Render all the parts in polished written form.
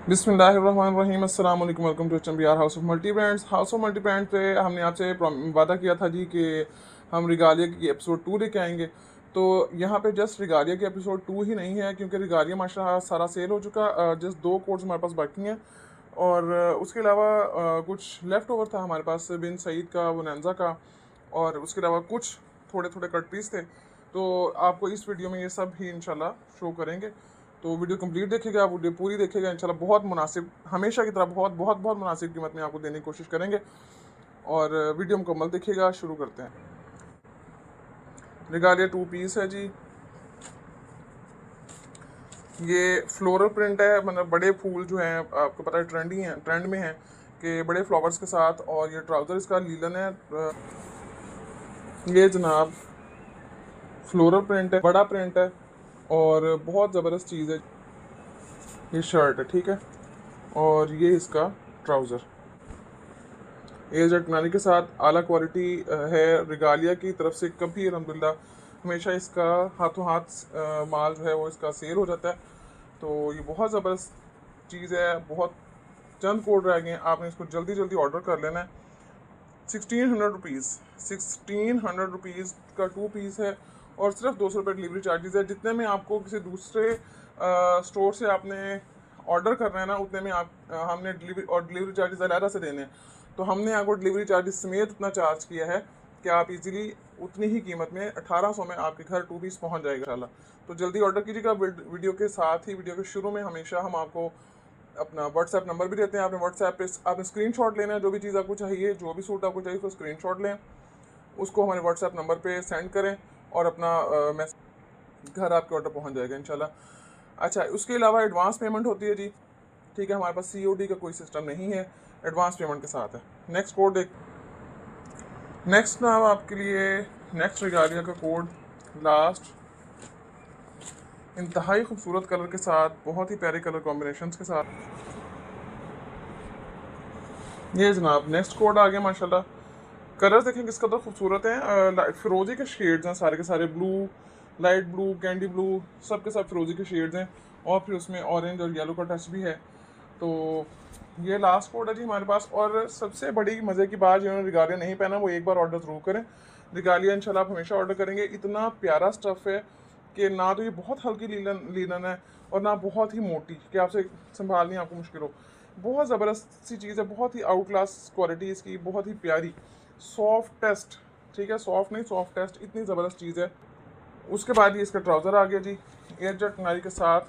बिस्मिल्लाहिर्रहमानिर्रहीम अस्सलाम वालेकुम welcome to Chambiyar house of multi brands. House of multi brand पे हमने आपसे वादा किया था जी कि हम रिगालिया की एपिसोड 2 लेके आएंगे। तो यहाँ पे जस्ट रिगालिया की एपिसोड 2 ही नहीं है, क्योंकि रिगालिया माशाल्लाह सारा सेल हो चुका। जस्ट 2 कोड्स हमारे पास बाकी हैं और उसके अलावा कुछ लेफ़्ट ओवर था हमारे पास बिन सईद का, वनंजा का, और उसके अलावा कुछ थोड़े थोड़े कट पीस थे। तो आपको इस वीडियो में ये सब ही इंशाल्लाह शो करेंगे। तो वीडियो कंप्लीट देखेगा, वीडियो पूरी देखेगा, इंशाल्लाह बहुत मुनासिब, हमेशा की तरह बहुत बहुत बहुत मुनासिब कीमत में आपको देने की कोशिश करेंगे। और वीडियो मुकम्मल देखिएगा। शुरू करते हैं। रिगालिया 2 पीस है जी। ये फ्लोरल प्रिंट है, मतलब बड़े फूल जो हैं आपको पता है ट्रेंडी हैं, ट्रेंड में हैं कि बड़े फ्लावर्स के साथ। और ये ट्राउज़र इसका लीलन है। ये जनाब फ्लोरल प्रिंट है, बड़ा प्रिंट है और बहुत ज़बरदस्त चीज़ है। ये शर्ट है, ठीक है, और ये इसका ट्राउज़र एज नारी के साथ आला क्वालिटी है रिगालिया की तरफ से। कभी अलहमदिल्ला हमेशा इसका हाथों हाथ माल जो है वो इसका सेल हो जाता है। तो ये बहुत ज़बरदस्त चीज़ है। बहुत चंद कोड रह गए हैं, आपने इसको जल्दी जल्दी ऑर्डर कर लेना है। 1600 रुपीज़, 1600 रुपीज़ का 2 पीस है और सिर्फ 200 रुपये डिलीवरी चार्जेस है। जितने में आपको किसी दूसरे स्टोर से आपने ऑर्डर करना है ना, उतने में आप हमने डिलीवरी चार्जेस अलहदा से देने हैं। तो हमने आपको डिलीवरी चार्जेस समेत उतना चार्ज किया है कि आप इजीली उतनी ही कीमत में 1800 में आपके घर 2 पीस पहुंच जाएगा इंशाल्लाह। तो जल्दी ऑर्डर कीजिएगा। वीडियो के साथ ही वीडियो के शुरू में हमेशा हम आपको अपना व्हाट्सएप नंबर भी देते हैं। आपने व्हाट्सएप पे आपने स्क्रीनशॉट लेना है, जो भी चीज़ आपको चाहिए, जो भी सूट आपको चाहिए उसको स्क्रीनशॉट लें, उसको हमारे व्हाट्सएप नंबर पे सेंड करें और अपना मैसेज घर आपके ऑर्डर पहुंच जाएगा इंशाल्लाह। अच्छा, उसके अलावा एडवांस पेमेंट होती है जी, ठीक है। हमारे पास COD का कोई सिस्टम नहीं है, एडवांस पेमेंट के साथ है। नेक्स्ट कोड देख। नेक्स्ट नाम आपके लिए नेक्स्ट रिगालिया का कोड लास्ट, इंतहाई खूबसूरत कलर के साथ, बहुत ही प्यारे कलर कॉम्बिनेशन के साथ। ये जनाब नेक्स्ट कोड आ गया माशाल्लाह। कलर्स देखें किस कदर खूबसूरत हैं। फिरोजी के शेड्स हैं सारे के सारे, blue, light blue, candy blue, सब के सब फिरोजी के शेड्स हैं और फिर उसमें ऑरेंज और येलो का टच भी है। तो ये लास्ट कोड है जी हमारे पास। और सबसे बड़ी मज़े की बात, जिन्होंने रिगालिया नहीं पहना वो एक बार ऑर्डर ज़रूर करें। रिगालिया इंशाल्लाह आप हमेशा ऑर्डर करेंगे। इतना प्यारा स्टफ़ है कि ना तो ये बहुत हल्की लीलन लीलन है और ना बहुत ही मोटी कि आपसे संभालनी आपको मुश्किल हो। बहुत ज़बरदस्त सी चीज़ है, बहुत ही आउट क्लास क्वालिटी इसकी, बहुत ही प्यारी सॉफ्ट टेस्ट, ठीक है, सॉफ्ट नहीं सॉफ्ट टेस्ट, इतनी ज़बरदस्त चीज़ है। उसके बाद ये इसका ट्राउज़र आ गया जी, एयरजेट नारी के साथ,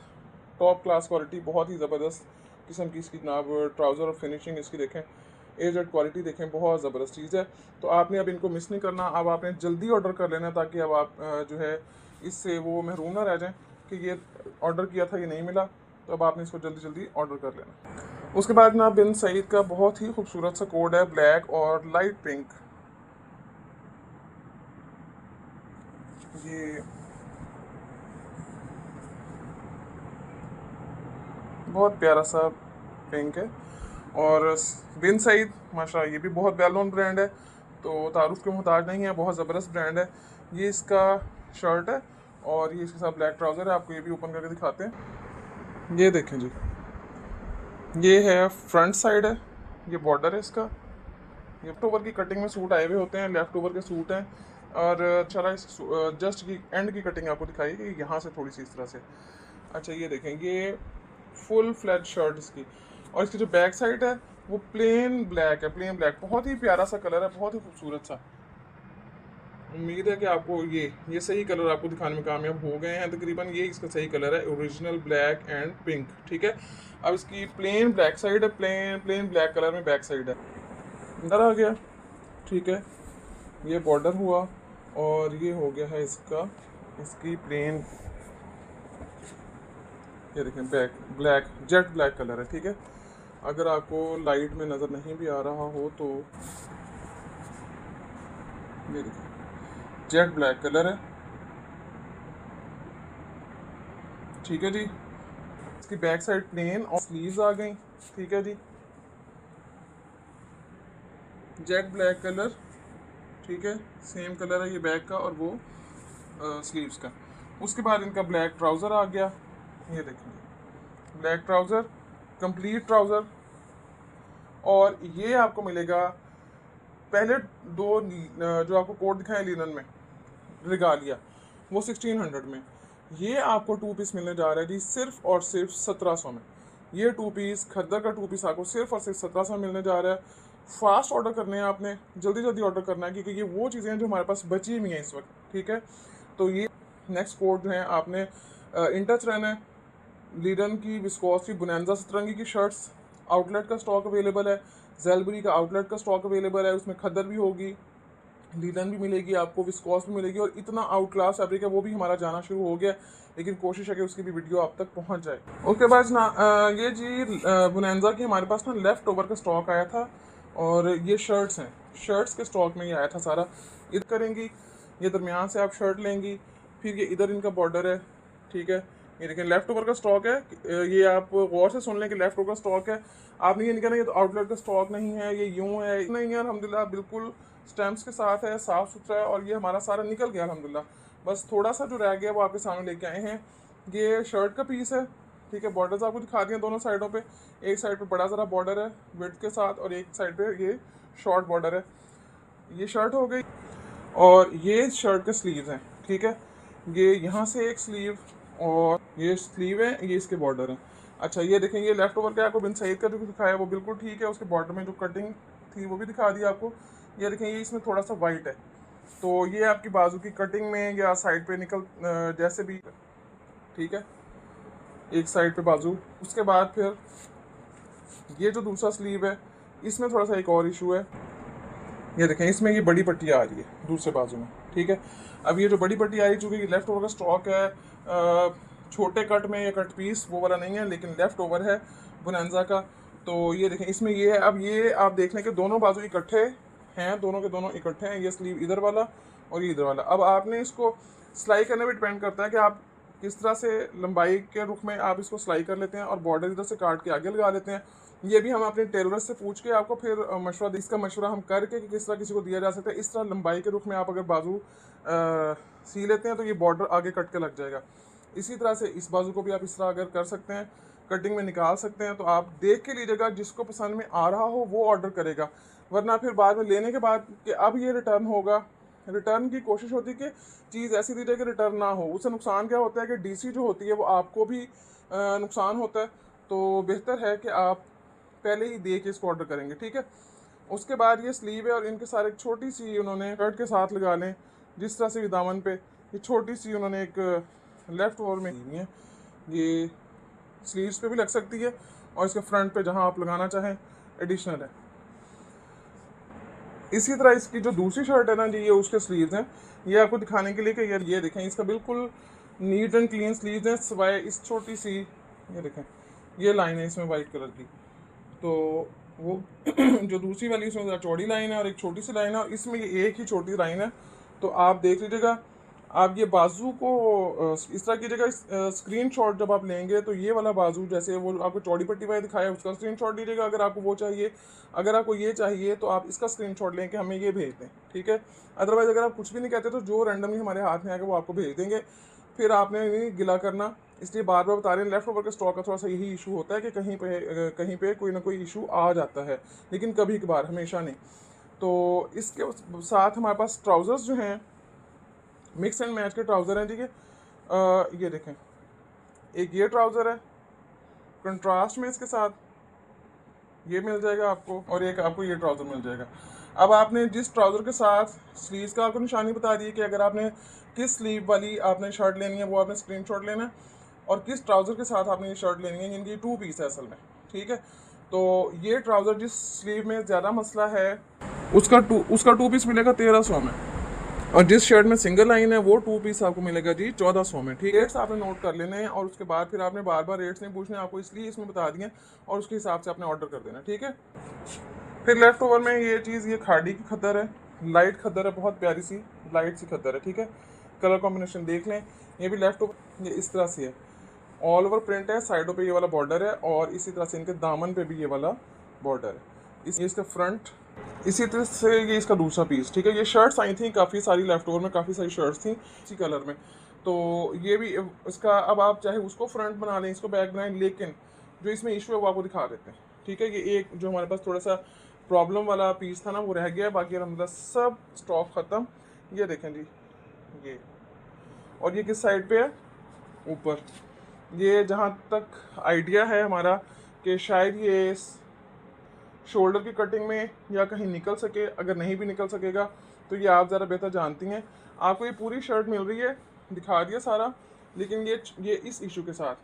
टॉप क्लास क्वालिटी, बहुत ही ज़बरदस्त किस्म की इसकी जनाब ट्राउज़र और फिनिशिंग इसकी देखें, एयरजेट क्वालिटी देखें, बहुत ज़बरदस्त चीज़ है। तो आपने अब इनको मिस नहीं करना, अब आपने जल्दी ऑर्डर कर लेना ताकि अब आप जो है इससे वो महरूम ना रह जाएं कि ये ऑर्डर किया था ये नहीं मिला। तो अब आपने इसको जल्दी जल्दी ऑर्डर कर लेना। उसके बाद ना बिन सईद का बहुत ही खूबसूरत सा कोड है, ब्लैक और लाइट पिंक। ये बहुत प्यारा सा पिंक है और बिन सईद माशाल्लाह ये भी बहुत वेल नोन ब्रांड है, तो तारुफ के मोहताज नहीं है, बहुत ज़बरदस्त ब्रांड है। ये इसका शर्ट है और ये इसके साथ ब्लैक ट्राउज़र है। आपको ये भी ओपन करके दिखाते हैं। ये देखें जी, ये है फ्रंट साइड है, ये बॉर्डर है इसका। लेफ्ट ओवर की कटिंग में सूट आए हुए होते हैं, लेफ्ट ओवर के सूट हैं। और चला इस जस्ट की एंड की कटिंग आपको दिखाई कि यहाँ से थोड़ी सी इस तरह से। अच्छा, ये देखें, ये फुल फ्लैट शर्ट इसकी, और इसकी जो बैक साइड है वो प्लेन ब्लैक है, प्लेन ब्लैक, बहुत ही प्यारा सा कलर है, बहुत ही खूबसूरत सा। उम्मीद है कि आपको ये सही कलर आपको दिखाने में कामयाब हो गए हैं तकरीबन। ये इसका सही कलर है, ओरिजिनल ब्लैक एंड पिंक, ठीक है। अब इसकी प्लेन ब्लैक साइड है, प्लेन प्लेन ब्लैक कलर में बैक साइड है। अंदर आ गया, ठीक है। ये बॉर्डर हुआ और ये हो गया है इसका, इसकी प्लेन, ये देखें back black, jet black colour है, ठीक है। अगर आपको लाइट में नज़र नहीं भी आ रहा हो तो ये देखें जेट ब्लैक कलर है, ठीक है जी। इसकी बैक साइड प्लेन और स्लीव्स आ गई, ठीक है जी। जेट ब्लैक कलर, ठीक है, सेम कलर है ये बैक का और वो स्लीव्स का। उसके बाद इनका ब्लैक ट्राउज़र आ गया, ये देखेंगे ब्लैक ट्राउज़र कंप्लीट ट्राउज़र, और ये आपको मिलेगा पहले दो जो आपको कोट दिखाए लिनन में रिगालिया, वो 1600 में। ये आपको 2 पीस मिलने जा रहा है जी सिर्फ और सिर्फ 1700 में। ये 2 पीस खद्दर का 2 पीस आपको सिर्फ और सिर्फ 1700 मिलने जा रहा है। फास्ट ऑर्डर करने हैं आपने, जल्दी जल्दी ऑर्डर करना है, क्योंकि ये वो चीज़ें हैं जो हमारे पास बची हुई हैं इस वक्त, ठीक है। तो ये नेक्स्ट कोट जो है आपने इन टच रहना है। लीडन की विस्कोस की बुनैंजा सतरंगी की शर्ट्स आउटलेट का स्टॉक अवेलेबल है, जेलबरी का आउटलेट का स्टॉक अवेलेबल है, उसमें खद्दर भी होगी, लीलन भी मिलेगी आपको, विस्कोस भी मिलेगी, और इतना आउट क्लास फैब्रिक है वो भी हमारा जाना शुरू हो गया, लेकिन कोशिश है कि उसकी भी वीडियो आप तक पहुंच जाए। उसके बाद ना ये जी बुनैंजा की हमारे पास ना लेफ़्ट ओवर का स्टॉक आया था, और ये शर्ट्स हैं, शर्ट्स के स्टॉक में ये आया था सारा। इधर करेंगी, ये दरमियान से आप शर्ट लेंगी, फिर ये इधर इनका बॉर्डर है, ठीक है। ये देखें लेफ़्ट ओवर का स्टॉक है, ये आप गौर से सुन लें कि लेफ़्ट ओवर का स्टॉक है। आपने ये नहीं कहना ये तो आउटलेट का स्टॉक नहीं है, ये यूँ है, नहीं है, अल्हम्दुलिल्लाह बिल्कुल स्टैम्प्स के साथ है, साफ़ सुथरा है, और ये हमारा सारा निकल गया अल्हम्दुलिल्लाह। बस थोड़ा सा जो रह गया वो आपके सामने लेके आए हैं। ये शर्ट का पीस है, ठीक है। बॉर्डर्स आपको दिखा दिए दोनों साइडों पे, एक साइड पे बड़ा ज़रा बॉर्डर है विड्थ के साथ, और एक साइड पे ये शॉर्ट बॉर्डर है। ये शर्ट हो गई, और ये शर्ट के स्लीव्स हैं, ठीक है। ये यहाँ से एक स्लीव, और ये स्लीव है, ये इसके बॉर्डर हैं। अच्छा ये देखें, ये लेफ़्ट ओवर का आपको बिन सईद का जो दिखाया वो बिल्कुल ठीक है, उसके बॉर्डर में जो कटिंग थी वो भी दिखा दी आपको। ये देखें, ये इसमें थोड़ा सा वाइट है, तो ये आपकी बाजू की कटिंग में या साइड पे निकल जैसे भी, ठीक है, एक साइड पे बाजू। उसके बाद फिर ये जो दूसरा स्लीव है, इसमें थोड़ा सा एक और इशू है। ये देखें, इसमें ये बड़ी पट्टी आ रही है दूसरे बाजू में, ठीक है। अब ये जो बड़ी पट्टी आ रही है, चूँकि लेफ़्ट ओवर का स्टॉक है, छोटे कट में या कट पीस वो वाला नहीं है, लेकिन लेफ़्ट ओवर है बुनैंजा का। तो ये देखें, इसमें ये है, अब ये आप देख लें कि दोनों बाजू इकट्ठे हैं, दोनों के दोनों इकट्ठे हैं। ये स्लीव इधर वाला और ये इधर वाला। अब आपने इसको सिलाई करने पर डिपेंड करता है कि आप किस तरह से लंबाई के रुख में आप इसको सिलाई कर लेते हैं, और बॉर्डर इधर से काट के आगे लगा लेते हैं। ये भी हम अपने टेलर से पूछ के आपको फिर मशवरा, इसका मशवरा हम करके कि किस तरह किसी को दिया जा सकता है। इस तरह लंबाई के रुख में आप अगर बाजू सी लेते हैं तो ये बॉर्डर आगे कट के लग जाएगा। इसी तरह से इस बाजू को भी आप इस तरह अगर कर सकते हैं, कटिंग में निकाल सकते हैं। तो आप देख के लीजिएगा, जिसको पसंद में आ रहा हो वो ऑर्डर करेगा, वरना फिर बाद में लेने के बाद कि अब ये रिटर्न होगा, रिटर्न की कोशिश होती है कि चीज़ ऐसी दी जाए कि रिटर्न ना हो। उससे नुकसान क्या होता है कि डीसी जो होती है वो आपको भी नुकसान होता है। तो बेहतर है कि आप पहले ही दे के इसको ऑर्डर करेंगे, ठीक है। उसके बाद ये स्लीव है, और इनके साथ एक छोटी सी उन्होंने शर्ट के साथ लगा लें, जिस तरह से भी दामन पे ये छोटी सी उन्होंने एक लेफ़्ट ओवर में दी है। ये स्लीव्स पे भी लग सकती है, और इसके फ्रंट पे जहाँ आप लगाना चाहें एडिशनल है। इसी तरह इसकी जो दूसरी शर्ट है ना जी, ये उसके स्लीव्स हैं। ये आपको दिखाने के लिए कि यार ये देखें, इसका बिल्कुल नीट एंड क्लीन स्लीव्स हैं, सिवाय इस छोटी सी, ये देखें ये लाइन है इसमें वाइट कलर की। तो वो जो दूसरी वाली इसमें ज़रा चौड़ी लाइन है और एक छोटी सी लाइन है, और इसमें ये एक ही छोटी लाइन है। तो आप देख लीजिएगा, आप ये बाजू को इस तरह कीजिएगा। स्क्रीनशॉट जब आप लेंगे तो ये वाला बाजू, जैसे वो आपको चौड़ी पट्टी वाला दिखाया, उसका स्क्रीनशॉट लीजिएगा अगर आपको वो चाहिए। अगर आपको ये चाहिए तो आप इसका स्क्रीनशॉट लें कि हमें ये भेज दें, ठीक है। अदरवाइज़ अगर आप कुछ भी नहीं कहते तो जो रैंडमली हमारे हाथ में आएगा वो आपको भेज देंगे, फिर आपने नहीं गिला करना। इसलिए बार बार बता रहे हैं, लेफ़्ट ओवर के स्टॉक का थोड़ा सा यही इशू होता है कि कहीं पे कोई ना कोई इशू आ जाता है, लेकिन कभी कभार, हमेशा नहीं। तो इसके साथ हमारे पास ट्राउज़र्स जो हैं, मिक्स एंड मैच के ट्राउज़र हैं, ठीक है। ये देखें, एक ये ट्राउज़र है कंट्रास्ट में, इसके साथ ये मिल जाएगा आपको, और एक आपको ये ट्राउज़र मिल जाएगा। अब आपने जिस ट्राउज़र के साथ स्लीव्स का आपको निशानी बता दी है कि अगर आपने किस स्लीव वाली आपने शर्ट लेनी है वो आपने स्क्रीनशॉट लेना है, और किस ट्राउज़र के साथ आपने ये शर्ट लेनी है, इनकी 2 पीस है असल में, ठीक है। तो ये ट्राउज़र जिस स्लीव में ज़्यादा मसला है उसका 2 पीस मिलेगा 1300 में, और जिस शर्ट में सिंगल लाइन है वो 2 पीस आपको मिलेगा जी 1400 में, ठीक है। रेट्स आपने नोट कर लेने हैं, और उसके बाद फिर आपने बार बार रेट्स नहीं पूछने, आपको इसलिए इसमें बता दिए, और उसके हिसाब से आपने ऑर्डर कर देना, ठीक है। फिर लेफ़्ट ओवर में ये चीज़, ये खाड़ी की खद्दर है, लाइट खद्दर है, बहुत प्यारी सी लाइट सी खद्दर है, ठीक है। कलर कॉम्बिनेशन देख लें। ये भी लेफ़्ट ओवर ये इस तरह से है, ऑल ओवर प्रिंट है, साइडों पे ये वाला बॉर्डर है, और इसी तरह से इनके दामन पे भी ये वाला बॉर्डर है। इसका फ्रंट, इसी तरह से ये इसका दूसरा पीस, ठीक है। ये शर्ट्स आई थी काफ़ी सारी, लेफ़्ट ओवर में काफ़ी सारी शर्ट्स थी इसी कलर में। तो ये भी इसका, अब आप चाहे उसको फ्रंट बना लें, इसको बैक बनाएं, लेकिन जो इसमें इशू है वो आपको दिखा देते हैं। ठीक है, ये एक जो हमारे पास थोड़ा सा प्रॉब्लम वाला पीस था ना वो रह गया, बाकी अलहमदिल्ला सब स्टॉक ख़त्म। ये देखें जी, ये और ये किस साइड पे है, ऊपर। ये जहाँ तक आइडिया है हमारा कि शायद ये शोल्डर की कटिंग में या कहीं निकल सके, अगर नहीं भी निकल सकेगा तो ये आप ज़रा बेहतर जानती हैं। आपको ये पूरी शर्ट मिल रही है, दिखा दिया सारा, लेकिन ये इस इशू के साथ,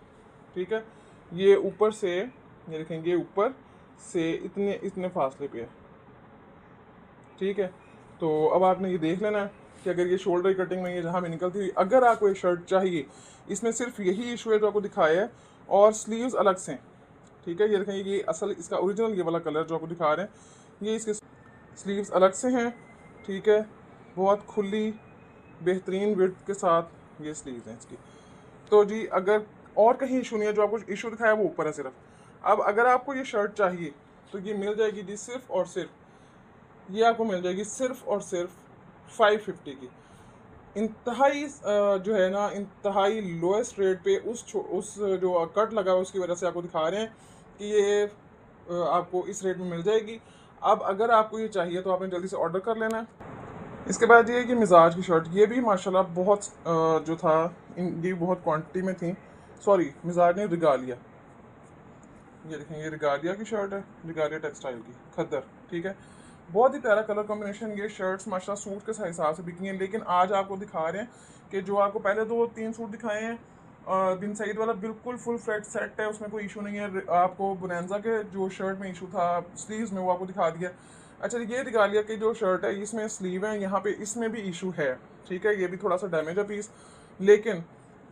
ठीक है, ये ऊपर से, ये देखेंगे ऊपर से इतने फासले पे है। ठीक है, तो अब आपने ये देख लेना है कि अगर ये शोल्डर कटिंग में ये जहाँ भी निकलती हुई, अगर आपको ये शर्ट चाहिए, इसमें सिर्फ यही इशू है जो आपको दिखाया है, और स्लीव्स अलग से। ठीक है, ये देखेंगे, ये असल इसका ओरिजिनल ये वाला कलर जो आपको दिखा रहे हैं, ये इसके स्लीव्स अलग से हैं। ठीक है, बहुत खुली बेहतरीन विड्थ के साथ ये स्लीव्स हैं इसकी। तो जी अगर और कहीं इशू नहीं है, जो आपको इशू दिखाया वो ऊपर है सिर्फ। अब अगर आपको ये शर्ट चाहिए तो ये मिल जाएगी जी सिर्फ और सिर्फ, ये आपको मिल जाएगी सिर्फ और सिर्फ 550 की। इंतहाई जो है ना, इंतहाई लोएस्ट रेट पे उस जो कट लगा है उसकी वजह से आपको दिखा रहे हैं कि ये आपको इस रेट में मिल जाएगी। अब अगर आपको ये चाहिए तो आपने जल्दी से ऑर्डर कर लेना है। इसके बाद ये कि मिजाज की शर्ट, ये भी माशाल्लाह बहुत जो था, ये बहुत क्वांटिटी में थी। सॉरी, मिजाज ने रिगालिया, ये देखें, ये रिगालिया की शर्ट है, रिगालिया टेक्सटाइल की खद्दर। ठीक है, बहुत ही प्यारा कलर कॉम्बिनेशन। ये शर्ट्स माशाल्लाह सूट के हिसाब से बिकी हैं, लेकिन आज आपको दिखा रहे हैं कि जो आपको पहले 2-3 सूट दिखाए हैं, बिन सईद वाला बिल्कुल फुल फ्लेट सेट है, उसमें कोई इशू नहीं है। आपको बुनैंजा के जो शर्ट में इशू था स्लीव्स में, वो आपको दिखा दिया। अच्छा, ये रिगालिया की जो शर्ट है इसमें स्लीव है, यहाँ पे इसमें भी इशू है। ठीक है, ये भी थोड़ा सा डैमेज है पीस, लेकिन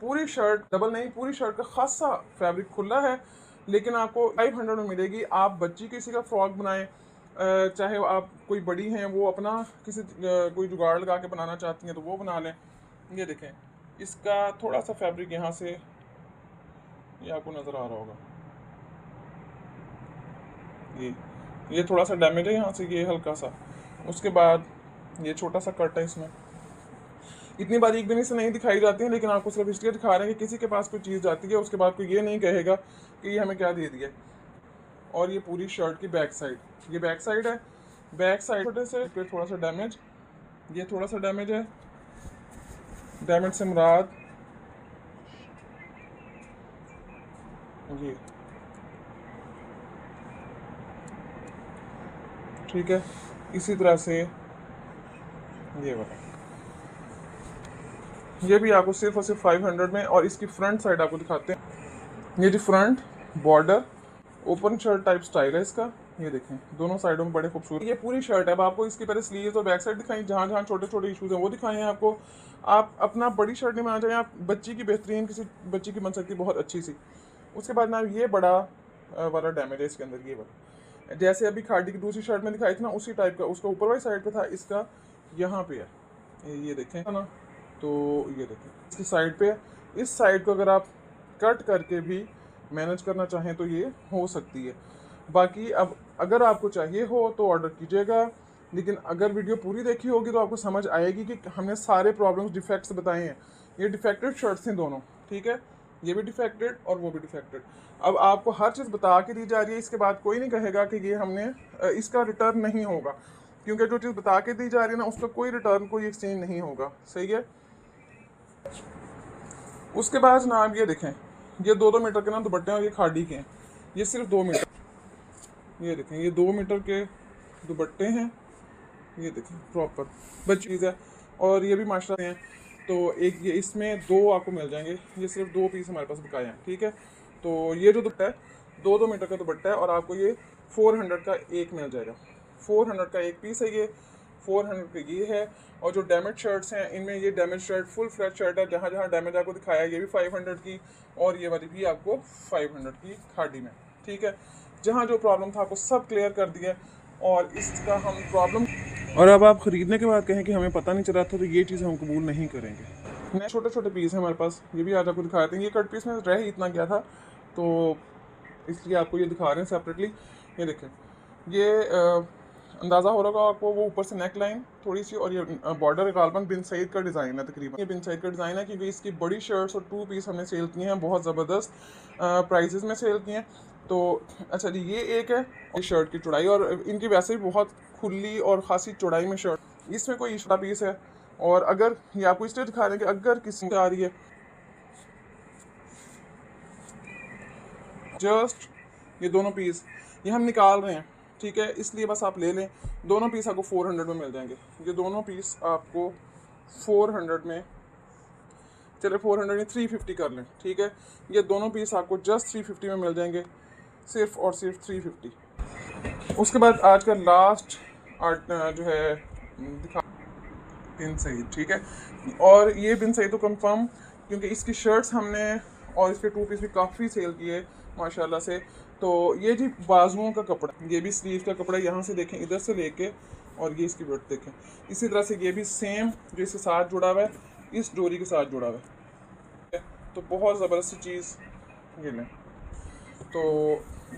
पूरी शर्ट डबल नहीं, पूरी शर्ट का खासा फैब्रिक खुला है, लेकिन आपको 500 में मिलेगी। आप बच्ची किसी का फ्रॉक बनाएं, चाहे आप कोई बड़ी हैं वो अपना किसी कोई जुगाड़ लगा के बनाना चाहती हैं तो वो बना लें। ये देखें, इसका थोड़ा सा फैब्रिक यहाँ से ये आपको नज़र आ रहा होगा, ये थोड़ा सा डैमेज है यहाँ से, ये हल्का सा। उसके बाद ये छोटा सा कट है, इसमें इतनी बारीक भी से नहीं दिखाई जाती है, लेकिन आपको सिर्फ इसलिए दिखा रहे हैं कि किसी के पास कोई चीज़ जाती है उसके बाद कोई ये नहीं कहेगा कि ये हमें क्या दे दिया। और ये पूरी शर्ट की बैक साइड, ये बैक साइड है, बैक साइड छोटे से फिर थोड़ा सा डैमेज, ये थोड़ा सा डैमेज है। डैमेज से मुराद ये, ठीक है, इसी तरह से ये वाला, ये भी आपको सिर्फ और सिर्फ 500 में। और इसकी फ्रंट साइड आपको दिखाते हैं, ये जो front border open shirt type style है इसका, ये देखें दोनों साइडों में बड़े खूबसूरत। ये पूरी शर्ट है। अब आपको इसकी पहले स्लीव्स और बैक साइड दिखाई, जहाँ जहाँ छोटे छोटे इशूज़ हैं वो दिखाए हैं आपको। आप अपना बड़ी शर्ट नहीं बनाना चाहिए, आप बच्ची की बेहतरीन किसी बच्ची की बन सकती है बहुत अच्छी सी। उसके बाद ना ये बड़ा वाला डैमेज है इसके अंदर, ये वाला जैसे अभी खाड़ी की दूसरी शर्ट में दिखाई थी ना उसी टाइप का, उसका ऊपर वाली साइड पे था, इसका यहाँ पे है, ये देखें ना, तो ये देखें इसकी साइड पे। इस साइड को अगर आप कट करके भी मैनेज करना चाहें तो ये हो सकती है। बाकी अब अगर आपको चाहिए हो तो ऑर्डर कीजिएगा, लेकिन अगर वीडियो पूरी देखी होगी तो आपको समझ आएगी कि हमने सारे प्रॉब्लम्स डिफेक्ट्स बताए हैं। ये डिफेक्टेड शर्ट्स थी दोनों, ठीक है, ये भी डिफेक्टेड और वो भी डिफेक्टेड। अब आपको हर चीज़ बता के दी जा रही है, इसके बाद कोई नहीं कहेगा कि ये हमने इसका रिटर्न नहीं होगा, क्योंकि जो चीज़ बता के दी जा रही है ना उसका कोई रिटर्न कोई एक्सचेंज नहीं होगा। सही है। उसके बाद जनाब ये देखें, ये 2-2 मीटर के ना दुपट्टे हैं और ये खाड़ी के हैं, ये सिर्फ 2 मीटर, ये देखें ये 2 मीटर के दुपट्टे हैं, ये देखें प्रॉपर बच्ची चीज़ है। और ये भी माशाल्लाह हैं, तो एक ये इसमें 2 आपको मिल जाएंगे, ये सिर्फ 2 पीस हमारे पास बिकाए हैं। ठीक है, तो ये जो दुपट्टा है 2-2 मीटर का दुपट्टा है और आपको ये 400 का एक मिल जाएगा। 400 का एक पीस है ये, 400 का ये है। और जो डैमेज शर्ट्स हैं इनमें ये damage shirt full flat shirt है, जहाँ जहाँ डैमेज आपको दिखाया ये भी 500 की, और ये वाली भी आपको 500 की खाड़ी में। ठीक है, जहाँ जो प्रॉब्लम था आपको सब क्लियर कर दिया, और इसका हम प्रॉब्लम, और अब आप ख़रीदने के बाद कहें कि हमें पता नहीं चला था, तो ये चीज़ हम कबूल नहीं करेंगे। नए छोटे छोटे पीस हैं हमारे पास, ये भी आज आपको दिखा देंगे। ये कट पीस में रह ही इतना गया था तो इसलिए आपको ये दिखा रहे हैं सेपरेटली। ये देखें, ये अंदाज़ा हो रहा होगा आपको, वो ऊपर से नेक लाइन थोड़ी सी, और ये बॉर्डर गालबन बिन सईद का डिज़ाइन है तकरीबन, ये बिन सईद का डिज़ाइन है, क्योंकि इसकी बड़ी शर्ट्स और 2 पीस हमने सेल किए हैं बहुत ज़बरदस्त प्राइजेज़ में सेल किए हैं। तो अच्छा जी, ये एक है और शर्ट की चौड़ाई, और इनकी वैसे भी बहुत खुली और खासी चौड़ाई में शर्ट, इसमें कोई छोटा पीस है। और अगर ये आपको इसलिए दिखा रहे हैं कि अगर किसी से आ रही है जस्ट ये दोनों पीस ये हम निकाल रहे हैं, ठीक है, इसलिए बस आप ले लें। दोनों पीस आपको 400 में मिल जाएंगे। ये दोनों पीस आपको 400 में, चले 400 नहीं 350 कर लें, ठीक है। ये दोनों पीस आपको जस्ट 350 में मिल जाएंगे, सिर्फ और सिर्फ 350। उसके बाद आज का लास्ट आर्ट जो है दिखा बिन सईद, ठीक है। और ये बिन सईद तो कंफर्म, क्योंकि इसकी शर्ट्स हमने और इसके 2 पीस भी काफ़ी सेल किए माशाल्लाह से। तो ये जी बाजुओं का कपड़ा, ये भी स्लीव का कपड़ा, यहाँ से देखें इधर से लेके और ये इसकी विड्थ देखें। इसी तरह से ये भी सेम जो इसके साथ जुड़ा हुआ है, इस डोरी के साथ जुड़ा हुआ है। तो बहुत ज़बरदस्त चीज़ ये लें। तो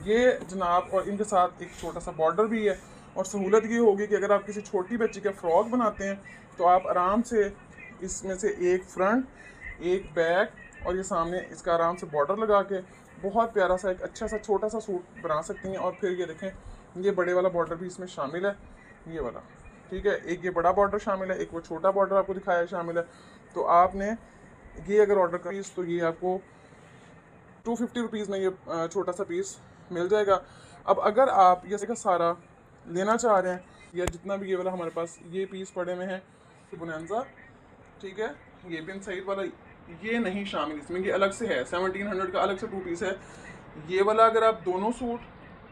ये जनाब, और इनके साथ एक छोटा सा बॉर्डर भी है। और सहूलत ये होगी कि अगर आप किसी छोटी बच्ची का फ्रॉक बनाते हैं तो आप आराम से इसमें से एक फ्रंट, एक बैक और ये सामने इसका आराम से बॉर्डर लगा के बहुत प्यारा सा एक अच्छा सा छोटा सा सूट बना सकती हैं। और फिर ये देखें, ये बड़े वाला बॉर्डर भी इसमें शामिल है, ये वाला, ठीक है। एक ये बड़ा बॉर्डर शामिल है, एक वो छोटा बॉर्डर आपको दिखाया शामिल है। तो आपने ये अगर ऑर्डर करें तो ये आपको 250 रुपीज़ में ये छोटा सा पीस मिल जाएगा। अब अगर आप ये का सारा लेना चाह रहे हैं, या जितना भी ये वाला हमारे पास ये पीस पड़े में है बोनांजा, ठीक है, ये बिन सईद वाला ये नहीं शामिल इसमें, ये अलग से है, 1700 का अलग से 2 पीस है। ये वाला अगर आप दोनों सूट,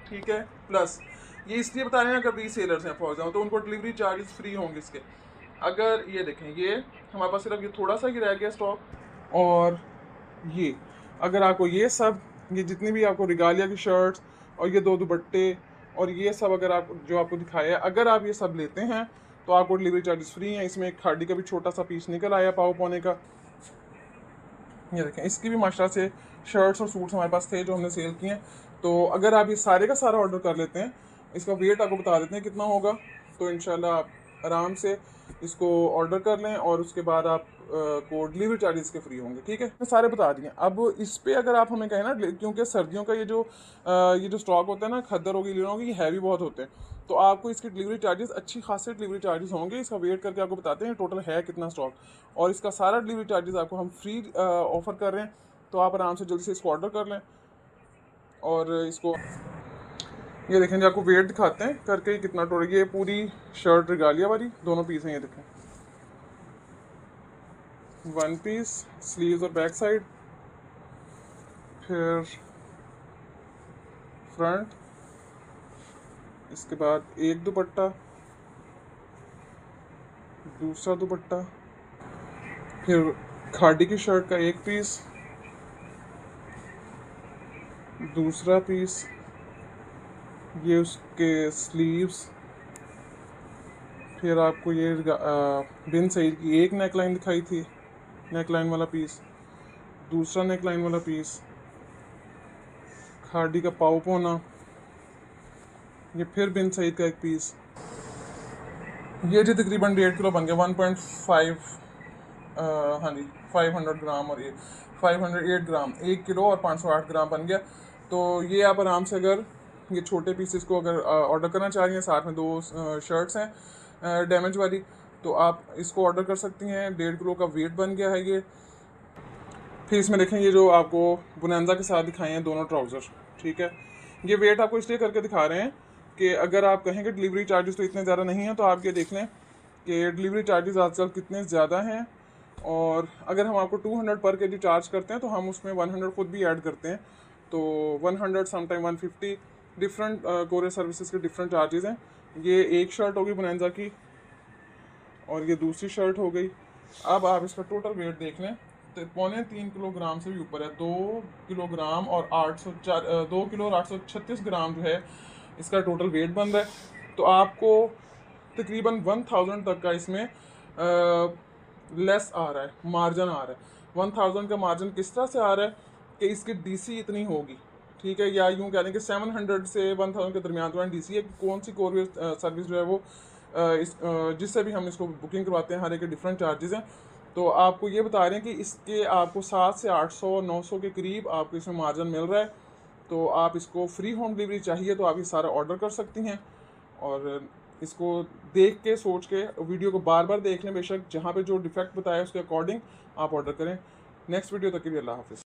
ठीक है, प्लस ये इसलिए बता रहे हैं अगर रीसेलर्स हैं फॉर एग्जाम्पल तो उनको डिलीवरी चार्जेस फ्री होंगे इसके। अगर ये देखें, ये हमारे पास सिर्फ ये थोड़ा सा ही रह गया स्टॉक, और ये अगर आपको ये सब, ये जितनी भी आपको रिगालिया की शर्ट्स और ये 2 दुपट्टे और ये सब अगर आप जो आपको दिखाया है, अगर आप ये सब लेते हैं तो आपको डिलीवरी चार्जेस फ्री हैं। इसमें एक खाड़ी का भी छोटा सा पीस निकल आया पाव पौने का, ये देखें, इसकी भी माशाल्लाह से शर्ट्स और सूट्स हमारे पास थे जो हमने सेल किए हैं। तो अगर आप ये सारे का सारा ऑर्डर कर लेते हैं, इसका वेट आपको बता देते हैं कितना होगा, तो इंशाल्लाह आप आराम से इसको ऑर्डर कर लें और उसके बाद आप को डिलीवरी चार्जेस के फ्री होंगे, ठीक है। मैं सारे बता दिए। अब इस पे अगर आप हमें कहें ना, क्योंकि सर्दियों का ये जो स्टॉक होता है ना, खद्दर होगी, लिनन होगी, ये हैवी बहुत होते हैं, तो आपको इसके डिलीवरी चार्जेस अच्छी खासे डिलीवरी चार्जेस होंगे। इसका वेट करके आपको बताते हैं टोटल है कितना स्टॉक, और इसका सारा डिलीवरी चार्जेस आपको हम फ्री ऑफर कर रहे हैं। तो आप आराम से जल्दी से इसको ऑर्डर कर लें। और इसको ये देखें जी, आपको वेट दिखाते हैं करके कितना टोटल, ये पूरी शर्ट रिगालिया वाली दोनों पीस हैं, ये देखें, 1 पीस, स्लीव्स और बैक साइड, फिर फ्रंट, इसके बाद एक दुपट्टा, दूसरा दुपट्टा, फिर खाड़ी की शर्ट का एक पीस, दूसरा पीस, ये उसके स्लीव्स, फिर आपको ये बिन सईद की एक नेकलाइन दिखाई थी, नेकलाइन वाला पीस, दूसरा नेकलाइन वाला पीस, खाड़ी का पाव पौना, ये फिर बिन सईद का एक पीस, ये जी तकरीबन 1.5 किलो बन गया, 1.5 हाँ जी 500 ग्राम, और ये 508 ग्राम, 1 किलो और 508 ग्राम बन गया। तो ये आप आराम से अगर ये छोटे पीसेस को अगर ऑर्डर करना चाह रही हैं, साथ में 2 शर्ट्स हैं डैमेज वाली, तो आप इसको ऑर्डर कर सकती हैं। 1.5 किलो का वेट बन गया है ये। फिर इसमें देखें, ये जो आपको बोनांजा के साथ दिखाए हैं दोनों ट्राउज़र, ठीक है, ये वेट आपको इसलिए करके दिखा रहे हैं कि अगर आप कहें कि डिलीवरी चार्जेस तो इतने ज़्यादा नहीं हैं, तो आप ये देख लें कि डिलीवरी चार्जेस आजकल कितने ज़्यादा हैं। और अगर हम आपको 200 पर केजी चार्ज करते हैं तो हम उसमें 100 खुद भी ऐड करते हैं, तो 100 समटाइम 150 डिफरेंट कोरियर सर्विसेज के डिफरेंट चार्जेस हैं। ये एक शर्ट होगी बोनांजा की और ये दूसरी शर्ट हो गई। अब आप इसका टोटल वेट देख लें तो 2.25 किलोग्राम से भी ऊपर है, 2 किलोग्राम और 2 किलो और 836 ग्राम जो है इसका टोटल वेट बन रहा है। तो आपको तकरीबन 1000 तक का इसमें लेस आ रहा है, मार्जिन आ रहा है। 1000 का मार्जिन किस तरह से आ रहा है कि इसकी डीसी इतनी होगी, ठीक है, या यूँ कह लें कि 700 से 1000 के दरमियान तो डीसी है। कौन सी कोरियर सर्विस जो है वो जिससे भी हम इसको बुकिंग करवाते हैं, हर एक के डिफरेंट चार्जेस हैं। तो आपको ये बता रहे हैं कि इसके आपको 700 से 800 900 के करीब आपको इसमें मार्जिन मिल रहा है। तो आप इसको फ्री होम डिलीवरी चाहिए तो आप ये सारा ऑर्डर कर सकती हैं। और इसको देख के सोच के वीडियो को बार बार देख लें, बेशक जहाँ पे जो डिफेक्ट बताया उसके अकॉर्डिंग आप ऑर्डर करें। नेक्स्ट वीडियो तक के लिए अल्लाह हाफ़िज़।